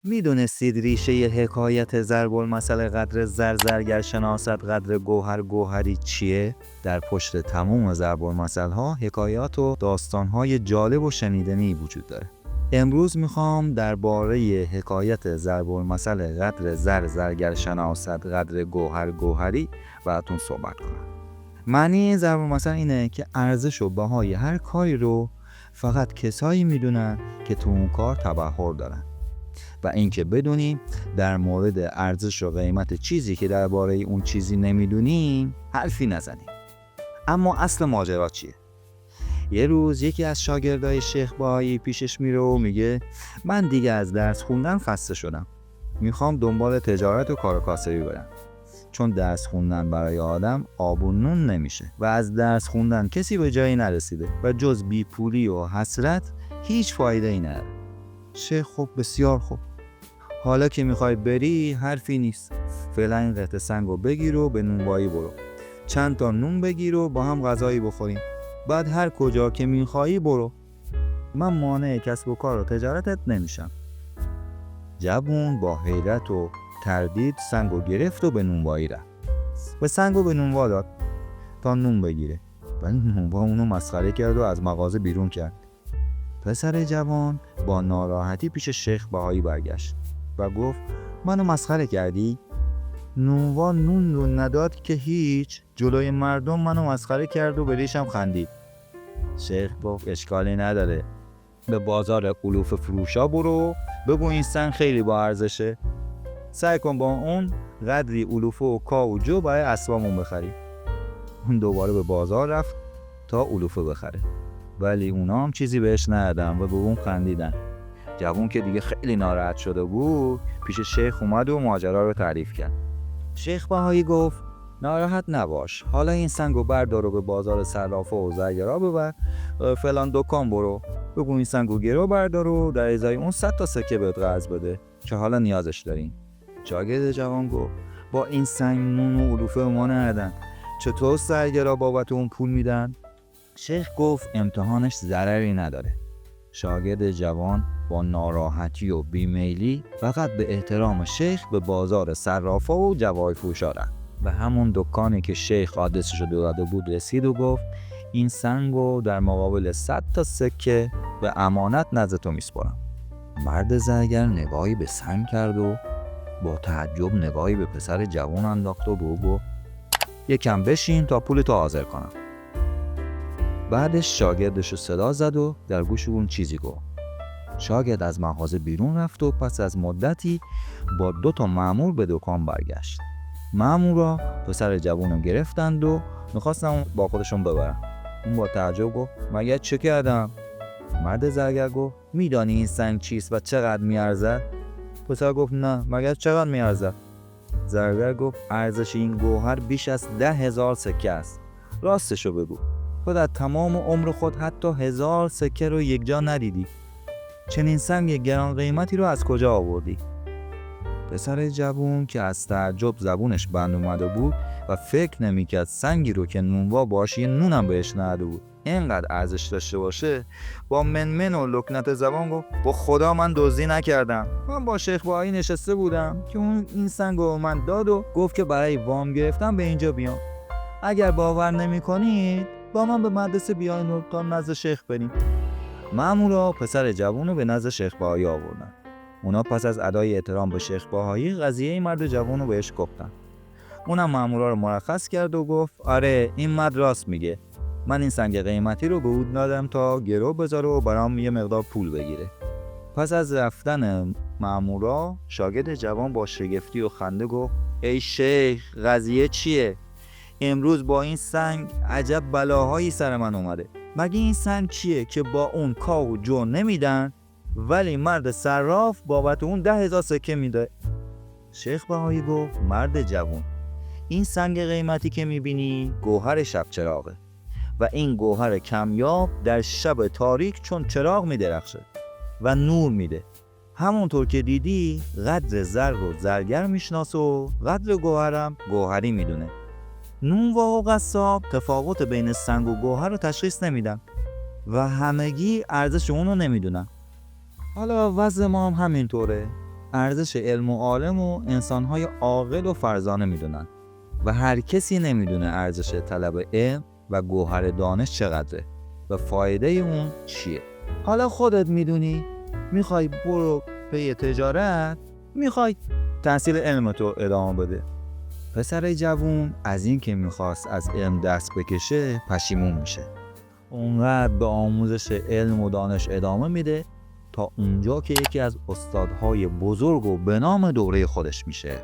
میدونستید ریشه ی حکایت ضرب المثل قدر زر زرگر شناست قدر گوهر گوهری چیه؟ در پشت تمام ضرب المثل ها حکایات و داستان های جالب و شنیدنی وجود داره. امروز میخوام درباره حکایت ضرب المثل قدر زر زرگر شناست قدر گوهر گوهری براتون صحبت کنم. معنی ضرب المثل اینه که ارزش و بهای هر کاری رو فقط کسایی میدونن که تو اون کار تبحر دارن و اینکه بدونیم در مورد ارزش و قیمت چیزی که درباره اون چیزی نمیدونیم حرفی نزنیم. اما اصل ماجرا چیه؟ یه روز یکی از شاگردای شیخ بهایی پیشش میره و میگه من دیگه از درس خوندن خسته شدم. میخوام دنبال تجارت و کار و کاسبی برم. چون درس خوندن برای آدم آب و نون نمیشه و از درس خوندن کسی به جایی نرسیده و جز بیپولی و حسرت هیچ فایده ای نداره. شیخ خب بسیار خوب، حالا که میخوای بری حرفی نیست، فعلا این قطعه سنگو بگیر و به نونوایی برو، چند تا نون بگیر و با هم غذایی بخوریم، بعد هر کجا که میخوایی برو، من مانع کسب و کار و تجارتت نمیشم. جوون با حیرت و تردید سنگو گرفت و به نونوایی رفت و سنگو به نونوا داد تا نون بگیره و نونوا اونو مسخره کرد و از مغازه بیرون کرد. پسر جوان با ناراحتی پیش شیخ بهایی برگشت و گفت منو مسخره کردی؟ نونوا نون نداد که هیچ، جلوی مردم منو مسخره کرد و به ریشم خندید. شیخ گفت اشکالی نداره، به بازار علوف فروشا برو، بگو این سنگ خیلی با ارزشه، سعی کن با اون قدری علوفه و کا و جو برای اسبامون بخری. اون دوباره به بازار رفت تا علوفه بخره، ولی اونا هم چیزی بهش ندادن و به اون خندیدن. جوون که دیگه خیلی ناراحت شده بود پیش شیخ اومد و ماجرا رو تعریف کرد. شیخ بهایی گفت ناراحت نباش، حالا این سنگو بردار و به بازار صرافه و زرگرا ببر، فلان دکان برو، بگو این سنگو گرو بردار و در ازای اون 100 تا سکه بهت قرض بده که حالا نیازش دارین. شاگرد جوان گفت با این سنگ نون و علوفه ما ندادن، چطور زرگرا بابت اون پول میدن؟ شیخ گفت امتحانش ضرری نداره. شاگرد جوان با ناراحتی و بیمیلی فقط به احترام شیخ به بازار صرافا و جواهر فروشا رفت و همون دکانی که شیخ آدرسشو داده بود رسید و گفت این سنگو در مقابل 100 تا سکه به امانت نزد تو میسپارم. مرد زرگر نگاهی به سنگ کرد و با تعجب نگاهی به پسر جوان انداخت و گفت یکم بشین تا پولتو حاضر کنم. بعدش شاگردشو صدا زد و در گوش اون چیزی گفت. شاگرد از مغازه بیرون رفت و پس از مدتی با 2 تا مأمور به دکان برگشت. مأمورا پسر جوانو گرفتند و میخواستن با خودشون ببرن. اون با تعجب گفت مگه چه کردم؟ مرد زرگر گفت میدانی این سنگ چیست و چقدر میارزد؟ پسر گفت نه، مگه چقدر میارزد؟ زرگر گفت ارزش این گوهر بیش از 10,000 سکه است. راستشو بگو، تو در تمام عمر خود حتی 1000 سکه رو یک جا ندیدی. چنین سنگ گران قیمتی رو از کجا آوردی؟ پسر جوون که از تعجب زبونش بند اومده بود و فکر نمی‌کرد سنگی رو که نونوا باشه نونم بهش نداده بود اینقدر ارزش داشته باشه، با منمن و لکنت زبان گفت با خدا من دزدی نکردم، من با شیخ بهایی نشسته بودم که اون این سنگو من داد و گفت که برای وام گرفتم به اینجا بیام. اگر باور نمی‌کنید با من به مدرسه بیاین و تا نزد شیخ بریم. مأمورا پسر جوونو به نزد شیخ بهایی آوردن. اونا پس از ادای احترام به شیخ بهایی قضیه این مرد جوونو بهش گفتن. اونم مأمورا رو مرخص کرد و گفت آره این مرد راست میگه، من این سنگ قیمتی رو به او دادم تا گرو بذاره و برام یه مقدار پول بگیره. پس از رفتن مأمورا شاگرد جوان با شگفتی و خنده گفت ای شیخ قضیه چیه؟ امروز با این سنگ عجب بلاهایی سر من اومده. مگه این سنگ چیه که با اون کا و جو نمیدن ولی مرد صراف بابت اون 10,000 سکه میده؟ شیخ بهایی گفت مرد جوان، این سنگ قیمتی که میبینی گوهر شب چراغه و این گوهر کمیاب در شب تاریک چون چراغ میدرخشه و نور میده. همونطور که دیدی قدر زر رو زرگر میشناسه و قدر گوهرم گوهری میدونه. نونوا و قصاب تفاوت بین سنگ و گوهر رو تشخیص نمیدن و همگی ارزش اون رو نمیدونن. حالا وضع ما هم همینطوره. ارزش علم و عالم و انسان‌های عاقل و فرزانه میدونن و هر کسی نمیدونه ارزش طلب علم و گوهر دانش چقدره و فایده اون چیه. حالا خودت میدونی، میخوای برو پی تجارت، میخوای تحصیل علمتو ادامه بده. پسر جوون از این که میخواست از علم دست بکشه پشیمون میشه. اونقدر به آموزش علم و دانش ادامه میده تا اونجا که یکی از استادهای بزرگ و به نام دوره خودش میشه.